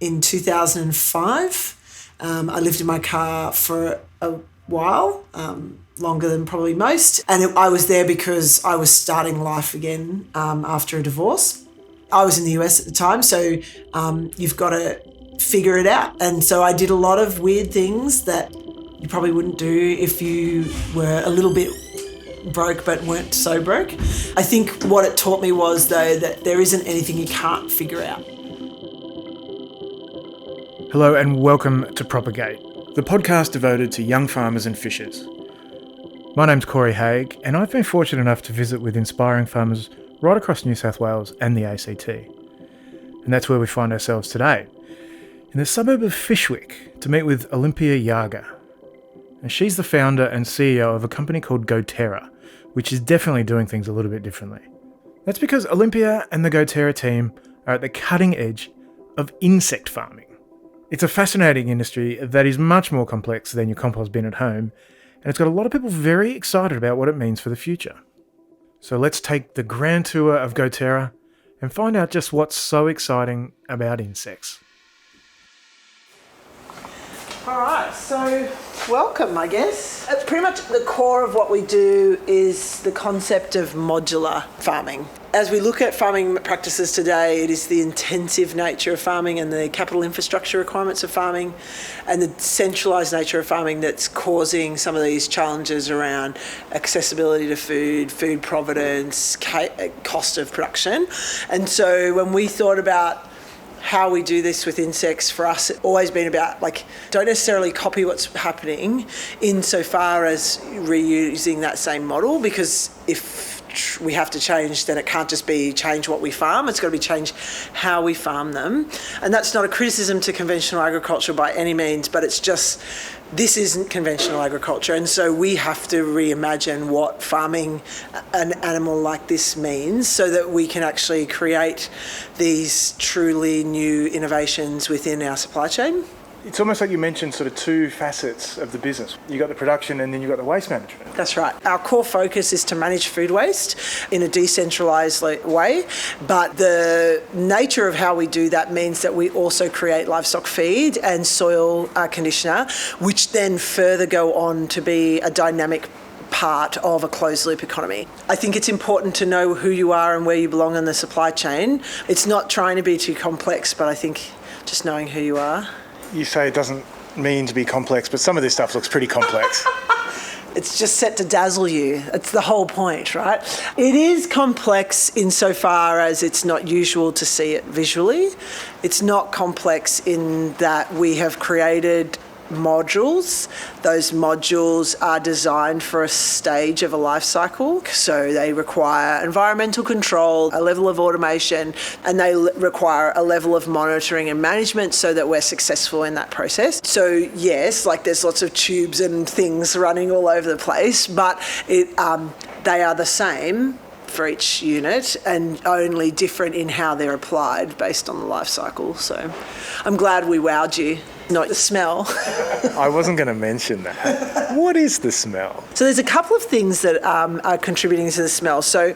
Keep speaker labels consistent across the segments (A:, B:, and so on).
A: in 2005. I lived in my car for a while, longer than probably most. And I was there because I was starting life again after a divorce. I was in the US at the time, so you've got to figure it out. And so I did a lot of weird things that you probably wouldn't do if you were a little bit broke but weren't so broke. I think what it taught me was, though, that there isn't anything you can't figure out.
B: Hello and welcome to Propagate, the podcast devoted to young farmers and fishers. My name's Corey Haig, and I've been fortunate enough to visit with inspiring farmers right across New South Wales and the ACT. And that's where we find ourselves today, in the suburb of Fyshwick, to meet with Olympia Yarger. And she's the founder and CEO of a company called Goterra, which is definitely doing things a little bit differently. That's because Olympia and the Goterra team are at the cutting edge of insect farming. It's a fascinating industry that is much more complex than your compost bin at home, and it's got a lot of people very excited about what it means for the future. So let's take the grand tour of Goterra and find out just what's so exciting about insects.
A: All right, so welcome, I guess. Pretty much the core of what we do is the concept of modular farming. As we look at farming practices today, it is the intensive nature of farming and the capital infrastructure requirements of farming and the centralised nature of farming that's causing some of these challenges around accessibility to food, food provenance, cost of production. And so when we thought about how we do this with insects, for us, it's always been about, don't necessarily copy what's happening insofar as reusing that same model, because if we have to change, then it can't just be change what we farm, it's got to be change how we farm them. And that's not a criticism to conventional agriculture by any means, but it's just, this isn't conventional agriculture, and so we have to reimagine what farming an animal like this means so that we can actually create these truly new innovations within our supply chain.
B: It's almost like you mentioned sort of two facets of the business. You got the production and then you got the waste management.
A: That's right. Our core focus is to manage food waste in a decentralised way, but the nature of how we do that means that we also create livestock feed and soil conditioner, which then further go on to be a dynamic part of a closed loop economy. I think it's important to know who you are and where you belong in the supply chain. It's not trying to be too complex, but I think just knowing who you are.
B: You say it doesn't mean to be complex, but some of this stuff looks pretty complex.
A: It's just set to dazzle you. It's the whole point, right? It is complex insofar as it's not usual to see it visually. It's not complex in that we have created modules. Those modules are designed for a stage of a life cycle. So they require environmental control, a level of automation, and they require a level of monitoring and management so that we're successful in that process. So yes, there's lots of tubes and things running all over the place, but they are the same for each unit and only different in how they're applied based on the life cycle. So I'm glad we wowed you. Not the smell.
B: I wasn't going to mention that. What is the smell?
A: So there's a couple of things that are contributing to the smell. So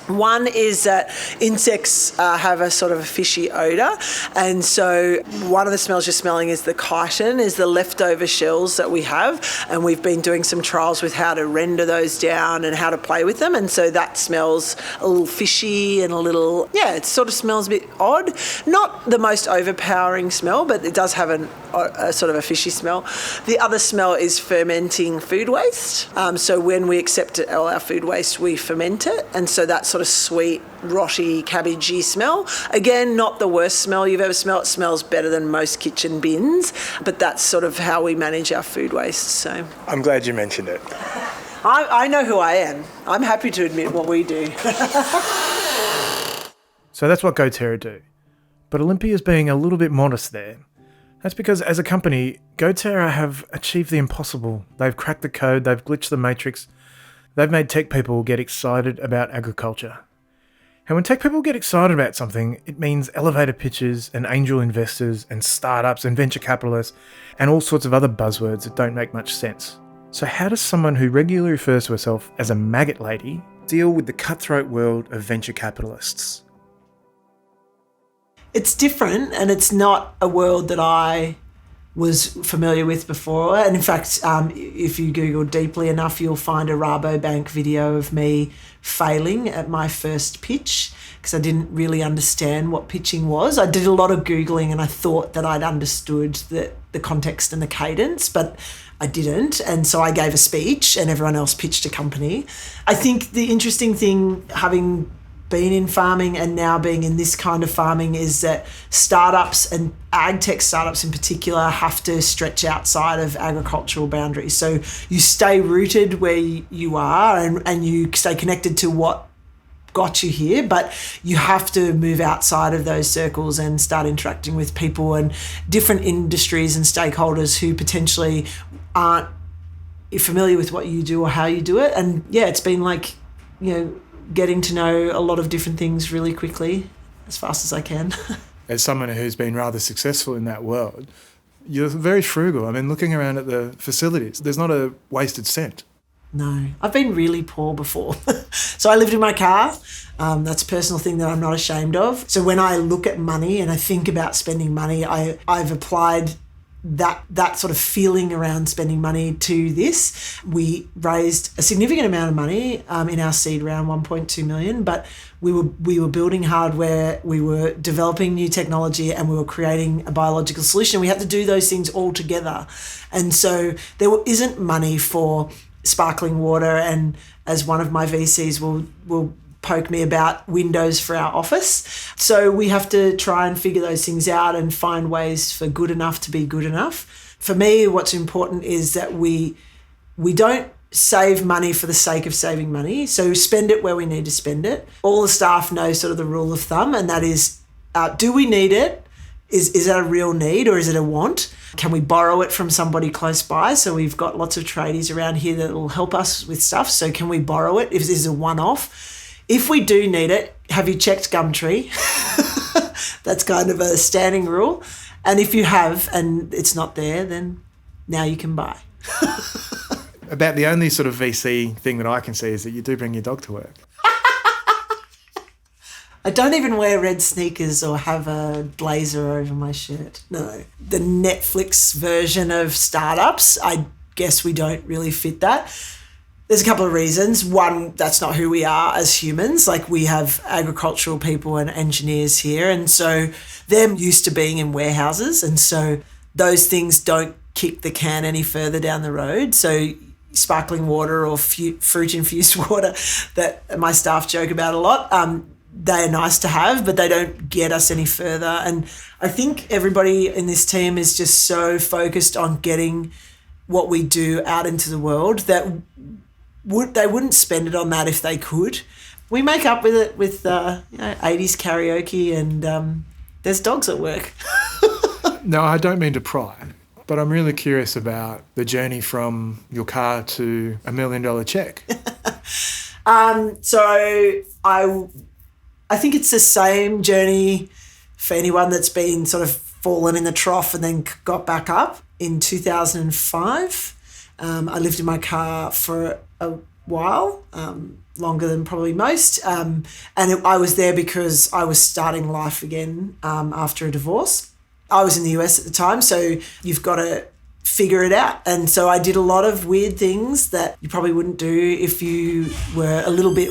A: one is that insects have a sort of a fishy odour, and so one of the smells you're smelling is the chitin, is the leftover shells that we have, and we've been doing some trials with how to render those down and how to play with them, and so that smells a little fishy and it sort of smells a bit odd. Not the most overpowering smell, but it does have a sort of a fishy smell. The other smell is fermenting food waste. So when we accept all our food waste, we ferment it, and so that sort of sweet, rotty, cabbagey smell. Again, not the worst smell you've ever smelled. It smells better than most kitchen bins, but that's sort of how we manage our food waste. So
B: I'm glad you mentioned it.
A: I know who I am. I'm happy to admit what we do.
B: So that's what Goterra do. But Olympia's being a little bit modest there. That's because as a company, Goterra have achieved the impossible. They've cracked the code, they've glitched the matrix. They've made tech people get excited about agriculture. And when tech people get excited about something, it means elevator pitches and angel investors and startups and venture capitalists and all sorts of other buzzwords that don't make much sense. So how does someone who regularly refers to herself as a maggot lady deal with the cutthroat world of venture capitalists?
A: It's different, and it's not a world that I was familiar with before. And in fact, if you Google deeply enough, you'll find a Rabobank video of me failing at my first pitch because I didn't really understand what pitching was. I did a lot of Googling and I thought that I'd understood the context and the cadence, but I didn't. And so I gave a speech and everyone else pitched a company. I think the interesting thing, having been in farming and now being in this kind of farming, is that startups and ag tech startups in particular have to stretch outside of agricultural boundaries. So you stay rooted where you are and you stay connected to what got you here, but you have to move outside of those circles and start interacting with people and different industries and stakeholders who potentially aren't familiar with what you do or how you do it. And yeah, it's been like, getting to know a lot of different things really quickly, as fast as I can.
B: As someone who's been rather successful in that world, you're very frugal. I mean, looking around at the facilities, there's not a wasted cent.
A: No, I've been really poor before. So I lived in my car. That's a personal thing that I'm not ashamed of. So when I look at money and I think about spending money, I've applied that sort of feeling around spending money to this. We raised a significant amount of money in our seed round, 1.2 million, but we were building hardware, we were developing new technology, and we were creating a biological solution. We had to do those things all together. And so there isn't money for sparkling water, and as one of my VCs will poke me about, windows for our office. So we have to try and figure those things out and find ways for good enough to be good enough. For me, what's important is that we don't save money for the sake of saving money. So spend it where we need to spend it. All the staff know sort of the rule of thumb, and that is, do we need it? Is that a real need or is it a want? Can we borrow it from somebody close by? So we've got lots of tradies around here that will help us with stuff. So can we borrow it if this is a one-off? If we do need it, have you checked Gumtree? That's kind of a standing rule. And if you have and it's not there, then now you can buy.
B: About the only sort of VC thing that I can see is that you do bring your dog to work.
A: I don't even wear red sneakers or have a blazer over my shirt. No. The Netflix version of startups, I guess we don't really fit that. There's a couple of reasons. One, that's not who we are as humans. Like, we have agricultural people and engineers here, and so they're used to being in warehouses, and so those things don't kick the can any further down the road. So sparkling water or fruit-infused water that my staff joke about a lot, they're nice to have, but they don't get us any further. And I think everybody in this team is just so focused on getting what we do out into the world that they wouldn't spend it on that if they could. We make up with it with 80s karaoke, and there's dogs at work.
B: No, I don't mean to pry, but I'm really curious about the journey from your car to $1 million check.
A: So I think it's the same journey for anyone that's been sort of fallen in the trough and then got back up. In 2005, I lived in my car for a while, longer than probably most. I was there because I was starting life again after a divorce. I was in the US at the time, so you've got to figure it out. And so I did a lot of weird things that you probably wouldn't do if you were a little bit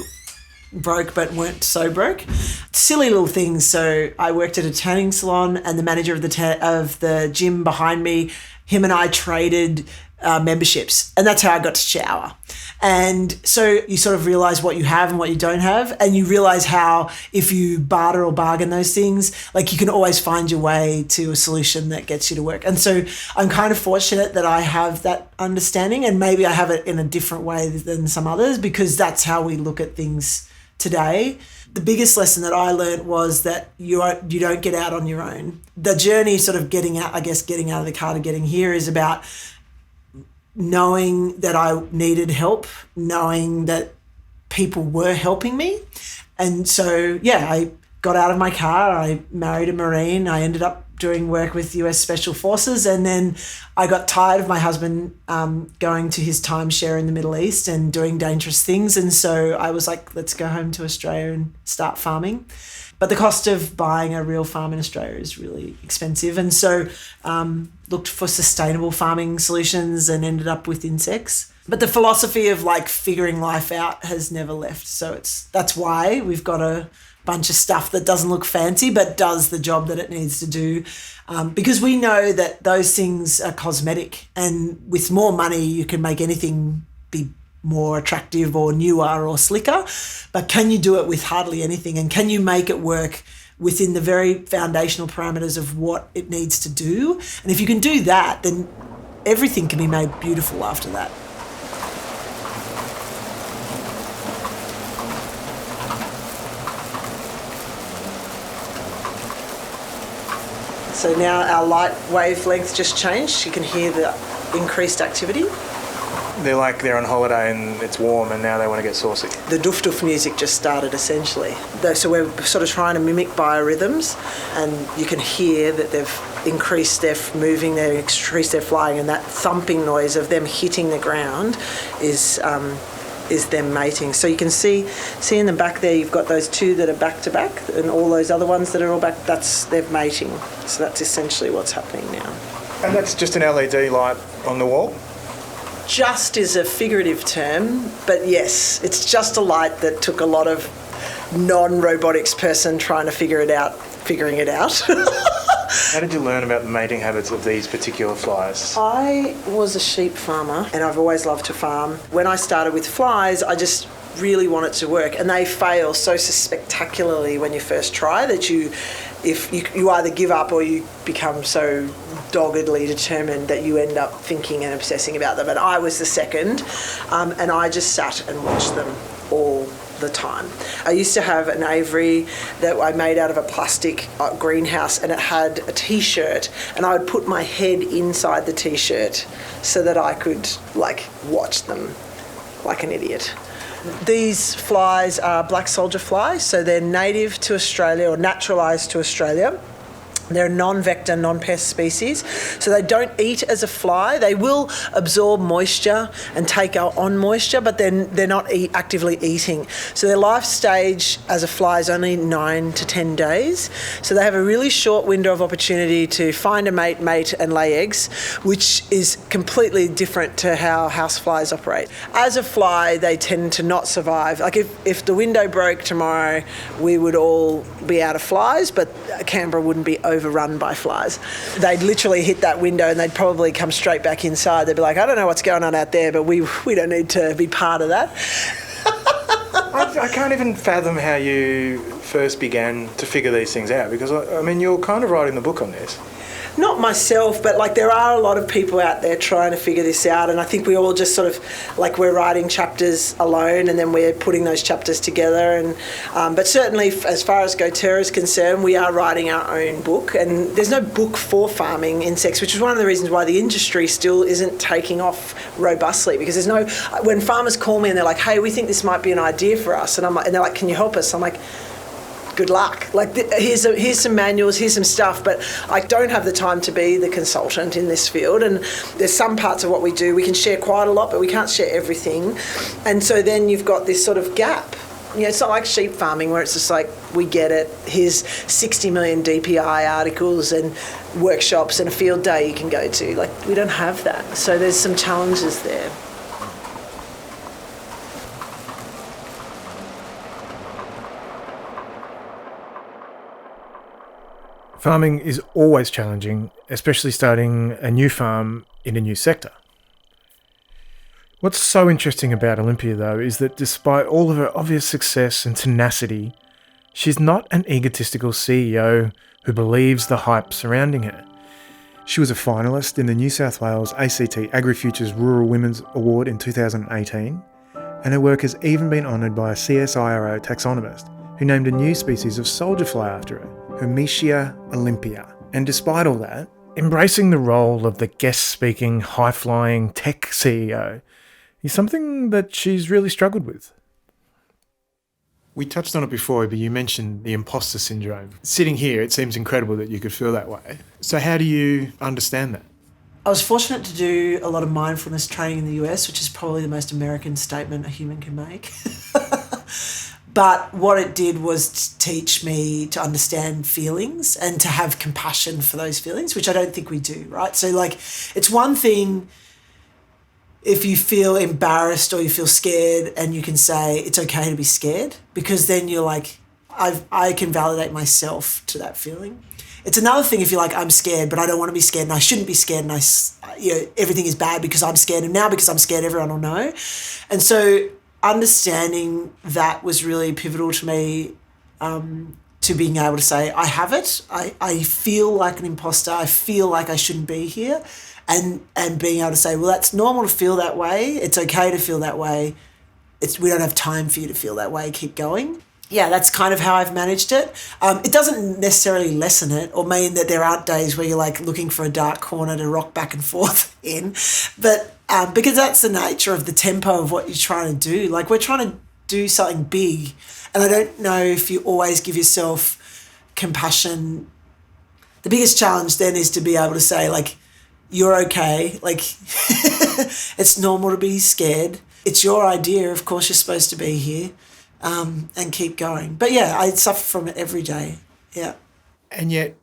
A: broke but weren't so broke. Silly little things. So I worked at a tanning salon, and the manager of the gym behind me, him and I traded memberships, and that's how I got to shower. And so you sort of realize what you have and what you don't have, and you realize how if you barter or bargain those things, like, you can always find your way to a solution that gets you to work. And so I'm kind of fortunate that I have that understanding, and maybe I have it in a different way than some others, because that's how we look at things today. The biggest lesson that I learned was that you don't get out on your own. The journey, sort of getting out of the car to getting here, is about knowing that I needed help, knowing that people were helping me. And so, I got out of my car, I married a Marine, I ended up doing work with US Special Forces, and then I got tired of my husband going to his timeshare in the Middle East and doing dangerous things. And so I was like, let's go home to Australia and start farming. But the cost of buying a real farm in Australia is really expensive. And so looked for sustainable farming solutions and ended up with insects. But the philosophy of like figuring life out has never left. So that's why we've got a bunch of stuff that doesn't look fancy but does the job that it needs to do, because we know that those things are cosmetic, and with more money you can make anything be more attractive or newer or slicker. But can you do it with hardly anything, and can you make it work within the very foundational parameters of what it needs to do? And if you can do that, then everything can be made beautiful after that. So now our light wavelength just changed. You can hear the increased activity.
B: They're on holiday and it's warm and now they want to get saucy.
A: The doof-doof music just started essentially. So we're sort of trying to mimic biorhythms, and you can hear that they've increased their moving, they've increased their flying, and that thumping noise of them hitting the ground is them mating. So you can see in the back there, you've got those two that are back to back, and all those other ones that are all back, they're mating. So that's essentially what's happening now.
B: And that's just an LED light on the wall?
A: Just is a figurative term, but yes, it's just a light that took a lot of non-robotics person trying to figuring it out.
B: How did you learn about the mating habits of these particular flies?
A: I was a sheep farmer and I've always loved to farm. When I started with flies, I just really wanted to work, and they fail so spectacularly when you first try that you either give up or you become so doggedly determined that you end up thinking and obsessing about them. And I was the second, and I just sat and watched them all the time. I used to have an aviary that I made out of a plastic greenhouse, and it had a t-shirt, and I would put my head inside the t-shirt so that I could watch them like an idiot. These flies are black soldier flies, so they're native to Australia or naturalised to Australia. They're a non-vector, non-pest species, so they don't eat as a fly. They will absorb moisture and take on moisture, but they're not actively eating. So their life stage as a fly is only 9 to 10 days. So they have a really short window of opportunity to find a mate and lay eggs, which is completely different to how houseflies operate. As a fly, they tend to not survive. Like if the window broke tomorrow, we would all be out of flies, but Canberra wouldn't be overrun by flies. They'd literally hit that window and they'd probably come straight back inside. They'd be like, I don't know what's going on out there, but we don't need to be part of that.
B: I can't even fathom how you first began to figure these things out, because I mean, you're kind of writing the book on this.
A: Not myself, but there are a lot of people out there trying to figure this out, and I think we all just sort of we're writing chapters alone and then we're putting those chapters together. And but certainly as far as Goterra is concerned, we are writing our own book, and there's no book for farming insects, which is one of the reasons why the industry still isn't taking off robustly, because there's no, when farmers call me and they're like, hey, we think this might be an idea for us, and they're like, can you help us? I'm like, good luck. Here's some manuals, here's some stuff, but I don't have the time to be the consultant in this field. And there's some parts of what we do, we can share quite a lot, but we can't share everything. And so then you've got this sort of gap. It's not like sheep farming where it's just like, we get it, here's 60 million DPI articles and workshops and a field day you can go to. We don't have that. So there's some challenges there.
B: Farming is always challenging, especially starting a new farm in a new sector. What's so interesting about Olympia, though, is that despite all of her obvious success and tenacity, she's not an egotistical CEO who believes the hype surrounding her. She was a finalist in the New South Wales ACT AgriFutures Rural Women's Award in 2018, and her work has even been honoured by a CSIRO taxonomist who named a new species of soldier fly after her, Hermetia Olympia. And despite all that, embracing the role of the guest-speaking, high-flying tech CEO is something that she's really struggled with. We touched on it before, but you mentioned the imposter syndrome. Sitting here, it seems incredible that you could feel that way. So how do you understand that?
A: I was fortunate to do a lot of mindfulness training in the US, which is probably the most American statement a human can make. But what it did was teach me to understand feelings and to have compassion for those feelings, which I don't think we do, right? So like, it's one thing if you feel embarrassed or you feel scared and you can say it's okay to be scared, because then you're like, I can validate myself to that feeling. It's another thing if you're like, I'm scared, but I don't want to be scared and I shouldn't be scared and everything is bad because I'm scared, and now because I'm scared everyone will know. And so understanding that was really pivotal to me, to being able to say, I have it. I feel like an imposter. I feel like I shouldn't be here. And being able to say, well, that's normal to feel that way. It's okay to feel that way. We don't have time for you to feel that way. Keep going. Yeah, that's kind of how I've managed it. It doesn't necessarily lessen it or mean that there aren't days where you're like looking for a dark corner to rock back and forth in. But because that's the nature of the tempo of what you're trying to do. Like, we're trying to do something big. And I don't know if you always give yourself compassion. The biggest challenge then is to be able to say, like, you're okay. Like, it's normal to be scared. It's your idea. Of course, you're supposed to be here. And keep going. But yeah, I suffer from it every day. Yeah.
B: And yet,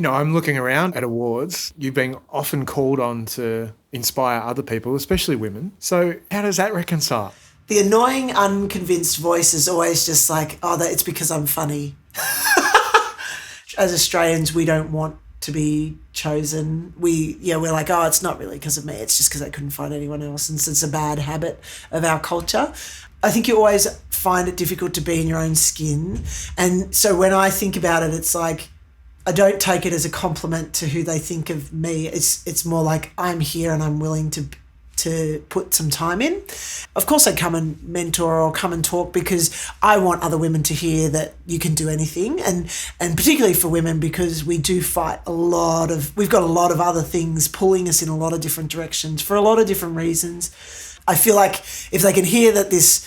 B: I'm looking around at awards. You've been often called on to inspire other people, especially women. So how does that reconcile?
A: The annoying, unconvinced voice is always just like, it's because I'm funny. As Australians, we don't want to be chosen. We're like, it's not really because of me. It's just because I couldn't find anyone else. And so it's a bad habit of our culture. I think you always find it difficult to be in your own skin. And so when I think about it, it's like, I don't take it as a compliment to who they think of me. It's more like, I'm here and I'm willing to put some time in. Of course, I come and mentor or come and talk because I want other women to hear that you can do anything. And particularly for women, because we do fight we've got a lot of other things pulling us in a lot of different directions for a lot of different reasons. I feel like if they can hear that this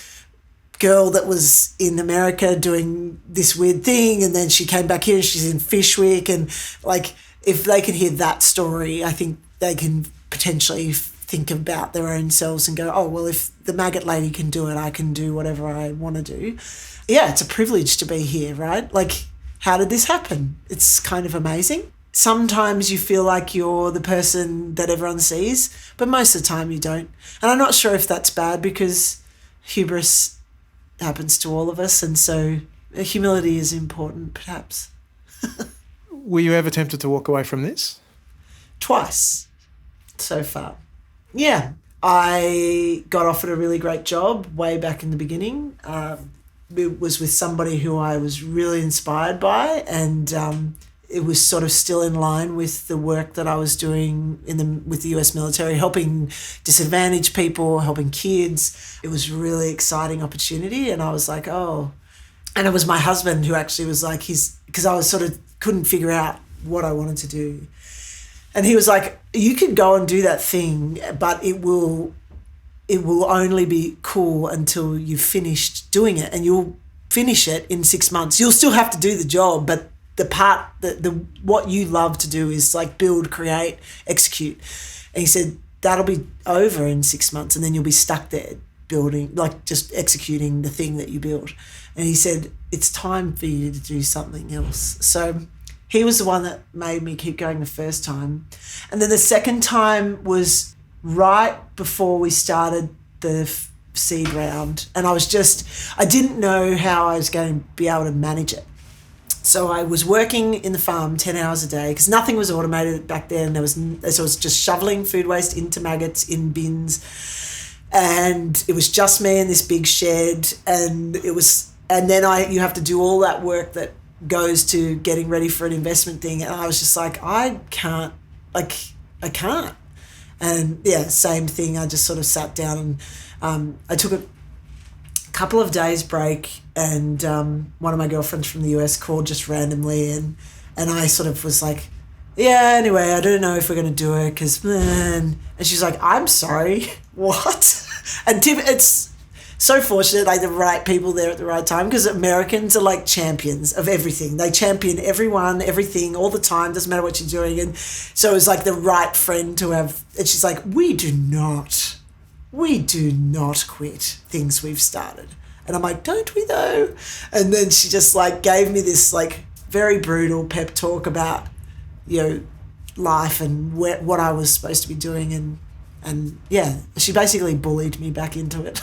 A: girl that was in America doing this weird thing and then she came back here and she's in Fyshwick, and like, if they can hear that story, I think they can potentially think about their own selves and go, oh, well, if the maggot lady can do it, I can do whatever I want to do. Yeah, it's a privilege to be here, right? Like, how did this happen? It's kind of amazing. Sometimes you feel like you're the person that everyone sees, but most of the time you don't. And I'm not sure if that's bad, because hubris happens to all of us, and so humility is important, perhaps.
B: Were you ever tempted to walk away from this?
A: Twice so far. Yeah. I got offered a really great job way back in the beginning. It was with somebody who I was really inspired by, and it was sort of still in line with the work that I was doing with the US military, helping disadvantaged people, helping kids. It was a really exciting opportunity, and I was like, oh. And it was my husband who actually was like, because I was sort of couldn't figure out what I wanted to do. And he was like, you could go and do that thing, but it will only be cool until you've finished doing it, and you'll finish it in 6 months. You'll still have to do the job, but the part what you love to do is like build, create, execute. And he said, that'll be over in 6 months, and then you'll be stuck there building, like just executing the thing that you built. And he said, it's time for you to do something else. So he was the one that made me keep going the first time. And then the second time was right before we started the seed round. And I didn't know how I was going to be able to manage it. So I was working in the farm 10 hours a day, because nothing was automated back then. So I was just shoveling food waste into maggots in bins. And it was just me in this big shed. And then you have to do all that work that goes to getting ready for an investment thing. And I was just like, I can't. And yeah, same thing. I just sort of sat down and I took a couple of days break, and one of my girlfriends from the US called just randomly, and I sort of was like, yeah, anyway, I don't know if we're going to do it because, and she's like, I'm sorry, what? And it's so fortunate, like the right people there at the right time, because Americans are like champions of everything. They champion everyone, everything, all the time, doesn't matter what you're doing. And so it was like the right friend to have. And she's like, we do not quit things we've started. And I'm like, don't we though? And then she just like gave me this like very brutal pep talk about, life and what I was supposed to be doing. And yeah, she basically bullied me back into it.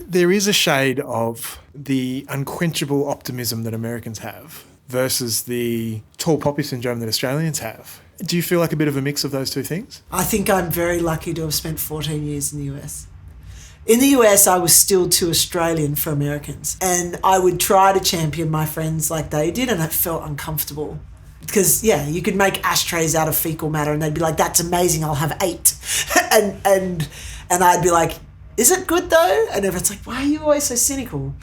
B: There is a shade of the unquenchable optimism that Americans have versus the tall poppy syndrome that Australians have. Do you feel like a bit of a mix of those two things?
A: I think I'm very lucky to have spent 14 years in the US. In the US, I was still too Australian for Americans. And I would try to champion my friends like they did, and it felt uncomfortable. Because, you could make ashtrays out of fecal matter and they'd be like, that's amazing, I'll have 8. and I'd be like, is it good though? And everyone's like, why are you always so cynical?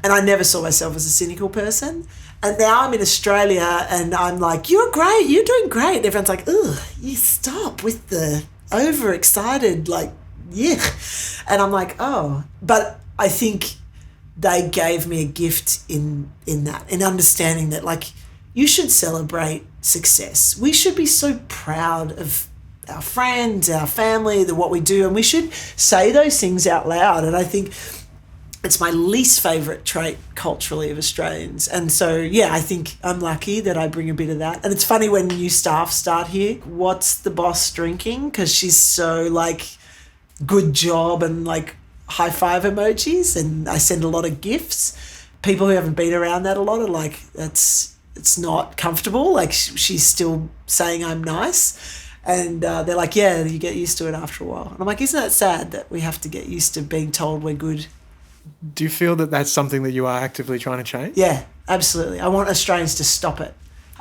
A: And I never saw myself as a cynical person. And now I'm in Australia and I'm like, you're great, you're doing great. And everyone's like, ugh, you stop with the overexcited, like, yeah. And I'm like, oh. But I think they gave me a gift in that, in understanding that, like, you should celebrate success. We should be so proud of our friends, our family, what we do, and we should say those things out loud. And I think it's my least favourite trait culturally of Australians. And so, I think I'm lucky that I bring a bit of that. And it's funny when new staff start here, what's the boss drinking? Because she's so like, good job and like high five emojis. And I send a lot of gifts. People who haven't been around that a lot are like, it's not comfortable. Like she's still saying I'm nice. And they're like, yeah, you get used to it after a while. And I'm like, isn't that sad that we have to get used to being told we're good?
B: Do you feel that that's something that you are actively trying to change?
A: Yeah, absolutely. I want Australians to stop it.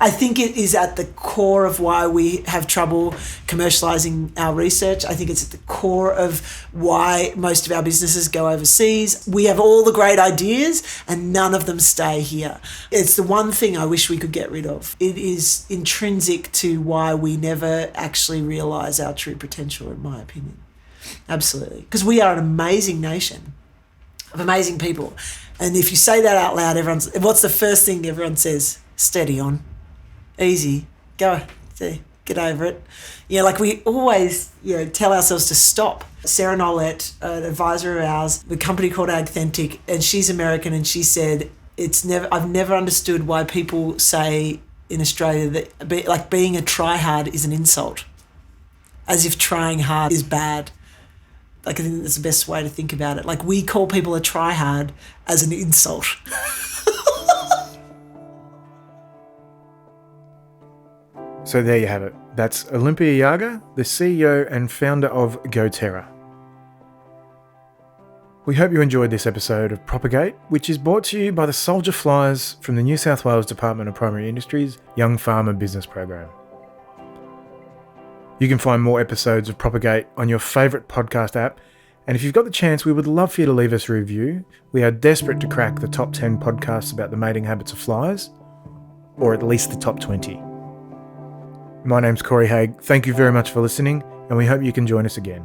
A: I think it is at the core of why we have trouble commercialising our research. I think it's at the core of why most of our businesses go overseas. We have all the great ideas and none of them stay here. It's the one thing I wish we could get rid of. It is intrinsic to why we never actually realise our true potential, in my opinion. Absolutely. Because we are an amazing nation of amazing people. And if you say that out loud, what's the first thing everyone says? Steady on. Easy, go, get over it. Like we always, tell ourselves to stop. Sarah Nolet, an advisor of ours, the company called Agthentic, and she's American, and she said, I've never understood why people say in Australia that being a try-hard is an insult, as if trying hard is bad. Like I think that's the best way to think about it. Like we call people a try-hard as an insult.
B: So there you have it. That's Olympia Yarger, the CEO and founder of Goterra. We hope you enjoyed this episode of Propagate, which is brought to you by the Soldier Flies from the New South Wales Department of Primary Industries Young Farmer Business Program. You can find more episodes of Propagate on your favourite podcast app, and if you've got the chance, we would love for you to leave us a review. We are desperate to crack the top 10 podcasts about the mating habits of flies, or at least the top 20. My name's Corey Haig. Thank you very much for listening, and we hope you can join us again.